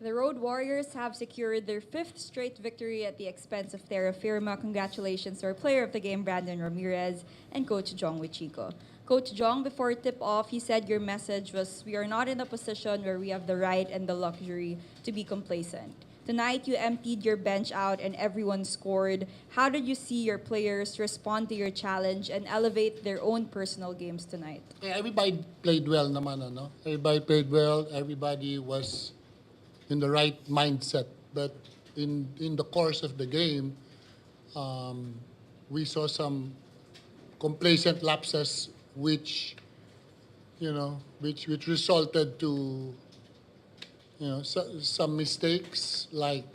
The Road Warriors have secured their fifth straight victory at the expense of Terrafirma. Congratulations to our player of the game, Brandon Ramirez, and Coach Jong Wichico. Coach Jong, before tip-off, he said your message was, we are not in a position where we have the right and the luxury to be complacent. Tonight, you emptied your bench out and everyone scored. How did you see your players respond to your challenge and elevate their own personal games tonight? Yeah, everybody played well naman, ano? Everybody played well. Everybody was in the right mindset. But in the course of the game, we saw some complacent lapses, which which resulted to some mistakes like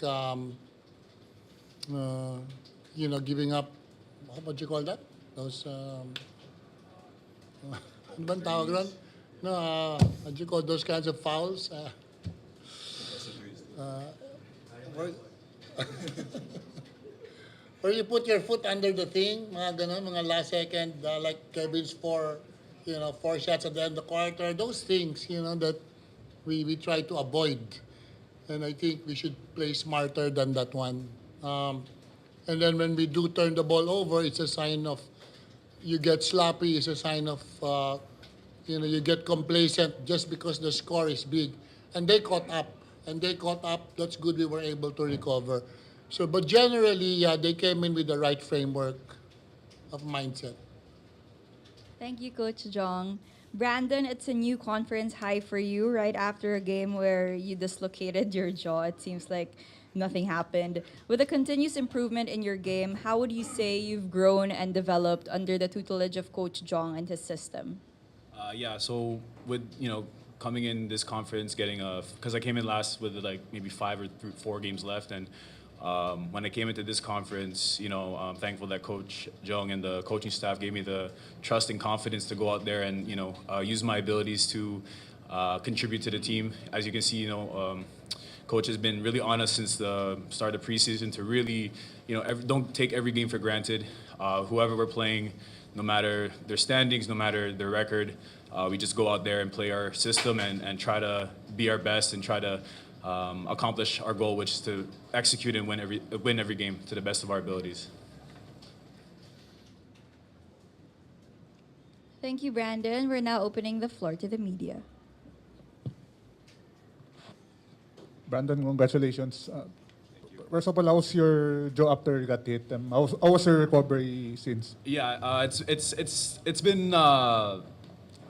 giving up. What do you call that? Those ano bang tawag ron? No, what do you call those kinds of fouls? Where, where you put your foot under the thing, mga ganon, mga last second, like Kevin's four shots at the end of the quarter, those things, that we try to avoid. And I think we should play smarter than that one. And then when we do turn the ball over, it's a sign of you get sloppy. It's a sign of you get complacent just because the score is big. And they caught up. That's good. We were able to recover. So, but generally, yeah, they came in with the right framework of mindset. Thank you, Coach Jong. Brandon, it's a new conference high for you right after a game where you dislocated your jaw. It seems like nothing happened. With a continuous improvement in your game, how would you say you've grown and developed under the tutelage of Coach Jong and his system? Yeah, so with coming in this conference, getting because I came in last with like maybe 4 games left, and when I came into this conference, I'm thankful that Coach Jung and the coaching staff gave me the trust and confidence to go out there and use my abilities to contribute to the team. As you can see, Coach has been really on us since the start of preseason to really, don't take every game for granted. Whoever we're playing, no matter their standings, no matter their record, we just go out there and play our system and try to be our best and try to accomplish our goal, which is to execute and win every game to the best of our abilities. Thank you, Brandon. We're now opening the floor to the media. Brandon, congratulations. First of all, how's your jaw after you got hit? How was your recovery since? Yeah, it's been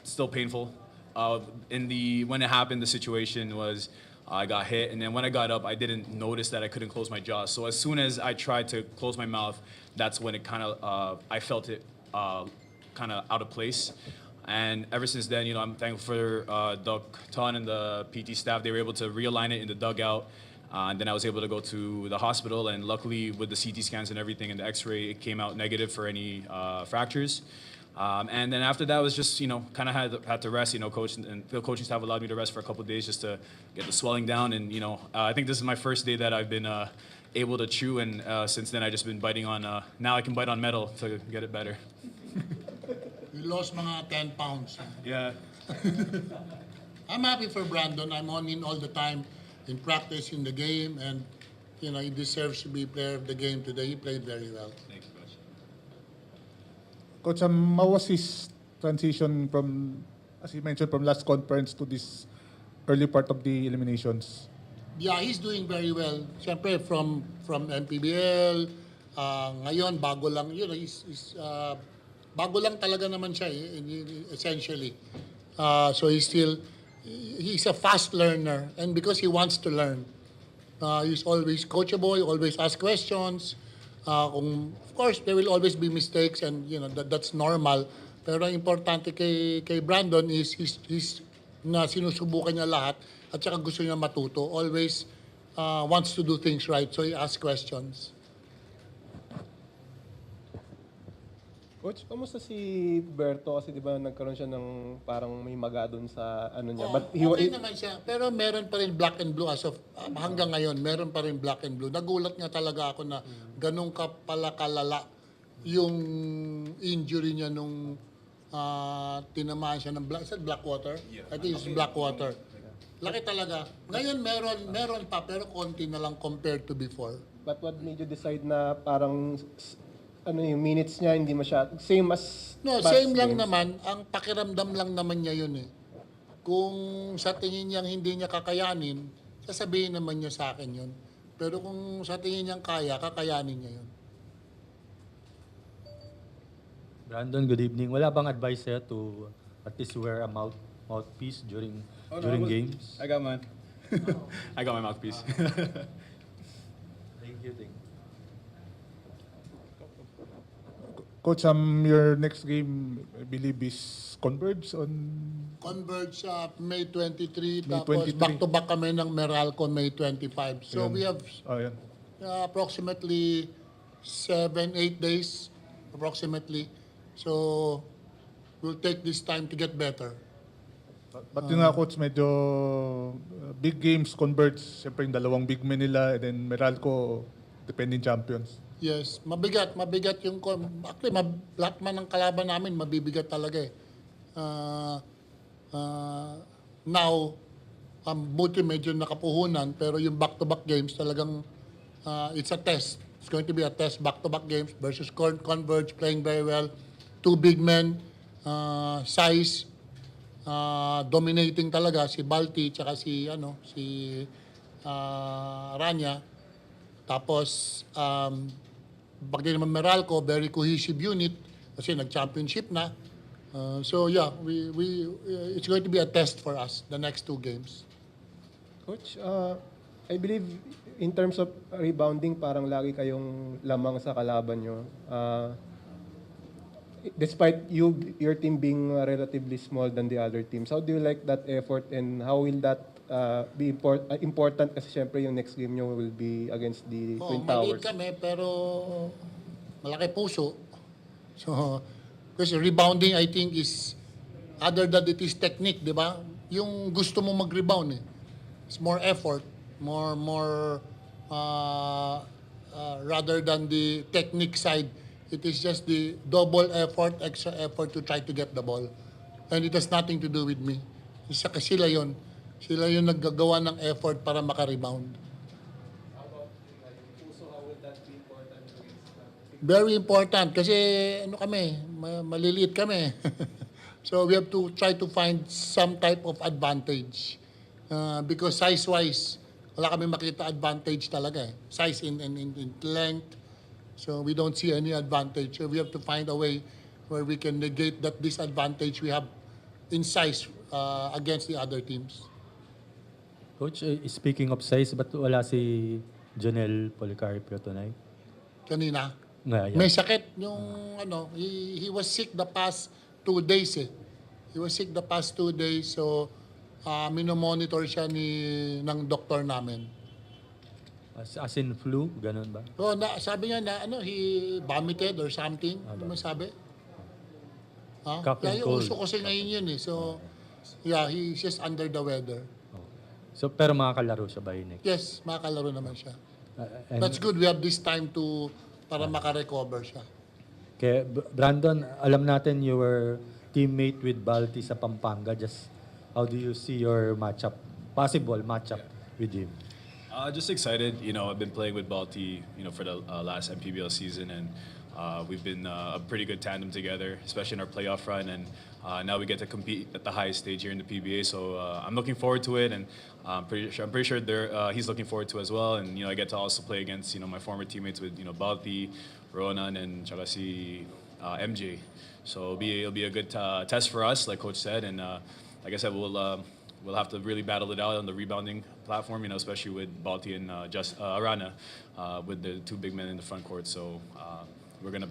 still painful. When it happened, the situation was I got hit, and then when I got up, I didn't notice that I couldn't close my jaw. So as soon as I tried to close my mouth, that's when it kind of I felt it kind of out of place. And ever since then, I'm thankful for Doc Ton and the PT staff. They were able to realign it in the dugout. And then I was able to go to the hospital, and luckily with the CT scans and everything and the X-ray, it came out negative for any fractures. And then after that was just, kind of had to rest. Coach and the coaching staff allowed me to rest for a couple of days just to get the swelling down. And, I think this is my first day that I've been able to chew. And since then, I've just been biting on, now I can bite on metal to get it better. You lost mga 10 pounds. Yeah. I'm happy for Brandon. I'm on him all the time in practice, in the game, and he deserves to be player of the game today. He played very well. Thank you, Coach. Coach, how was his transition from, as you mentioned, from last conference to this early part of the eliminations? Yeah, he's doing very well. Siyempre, from MPBL, ngayon, bago lang, bago lang talaga naman siya, essentially. So he's a fast learner, and because he wants to learn, he's always coachable, he always asks questions. Of course, there will always be mistakes, and that's normal. Pero ang importante kay Brandon is he's na sinusubukan niya lahat at saka gusto niya matuto. Always wants to do things right, so he asks questions. Coach, kamusta si Berto? Kasi di ba nagkaroon siya ng parang may maga doon sa ano niya. But okay naman siya. Pero meron pa rin black and blue as of hanggang ngayon. Meron pa rin black and blue. Nagulat nga talaga ako na ganun ka pala kalala yung injury niya nung tinamaan siya ng black water. Yeah. I think it's black water. Laki talaga. Ngayon meron pa pero konti na lang compared to before. But what made you decide na parang ano yung minutes niya hindi masyado same as No, past same lang games? naman. Ang pakiramdam lang naman niya yun eh. Kung sa tingin niyang hindi niya kakayanin, sasabihin naman niya sa akin yun. Pero kung sa tingin niyang kaya, kakayanin niya yun. Brandon, good evening. Wala bang advice sa'yo to at least wear a mouthpiece during games? I got mine. I got my mouthpiece. Thank you. Coach, your next game, I believe, is Converge on Converge sa May 23, May tapos 23. back-to-back kami ng Meralco May 25. So Ayun. we have Ayan. approximately 7-8 days, approximately. So we'll take this time to get better. But yun nga, Coach, medyo big games Converge. Siyempre yung dalawang big men nila, and then Meralco, defending champions. Yes, mabigat yung actually lahat man ng kalaban namin mabibigat talaga eh. Now buti medyo nakapuhunan pero yung back-to-back games talagang it's a test. It's going to be a test, back-to-back games versus Converge playing very well. Two big men, size, dominating talaga si Balti tsaka si Rania. Tapos pag din naman Meralco, very cohesive unit kasi nag-championship na. So yeah, it's going to be a test for us the next two games. Coach, I believe in terms of rebounding, parang lagi kayong lamang sa kalaban nyo. Despite your team being relatively small than the other teams, how do you like that effort and how will that be important kasi syempre yung next game nyo will be against the Twin Maliit Towers? kami pero malaki puso. So, kasi rebounding I think is other than it is technique, di ba? Yung gusto mo mag-rebound eh. It's more effort, more rather than the technique side. It is just the double effort, extra effort to try to get the ball. And it has nothing to do with me. Sila yun. Sila yung naggagawa ng effort para maka-rebound. Very important kasi ano kami, maliliit kami. So we have to try to find some type of advantage. Because size-wise, wala kami makita advantage talaga eh. Size in length. So we don't see any advantage. So we have to find a way where we can negate that disadvantage we have in size against the other teams. Coach, speaking of size, ba't wala si Jonel Policarpio tonight? Kanina. Yeah. May sakit yung he was sick the past 2 days eh. He was sick the past 2 days so minomonitor siya ng doktor namin. As in flu, ganun ba? So sabi niya na he vomited or something. Ano man sabi? Cough and Kaya cold. uso kasi ngayon yun eh. So yeah, he's just under the weather. So, pero makakalaro siya by next. Yes, makakalaro naman siya. And That's good. We have this time para makarecover siya. kay Brandon, alam natin you were teammate with Balti sa Pampanga. Just how do you see your possible matchup with him? Just excited. I've been playing with Balti, for the last MPBL season, and we've been a pretty good tandem together, especially in our playoff run. And now we get to compete at the highest stage here in the PBA. So I'm looking forward to it, and I'm pretty sure he's looking forward to it as well. And I get to also play against my former teammates with Balti, Ronan, and tsaka si MJ. So it'll be a good test for us, like Coach said, and like I said, we'll have to really battle it out on the rebounding platform, especially with Balti and Arana, with the two big men in the front court. So we're gonna,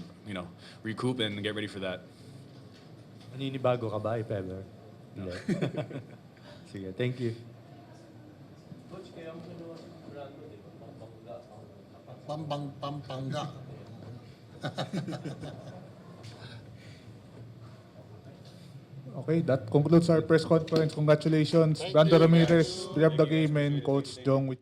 recoup and get ready for that. Naninibago ka ba, if ever? Hindi. Sige, thank you. Pampanga. Okay, that concludes our press conference. Congratulations, Thank Brandon you. Ramirez, we have the game, and Coach Jong.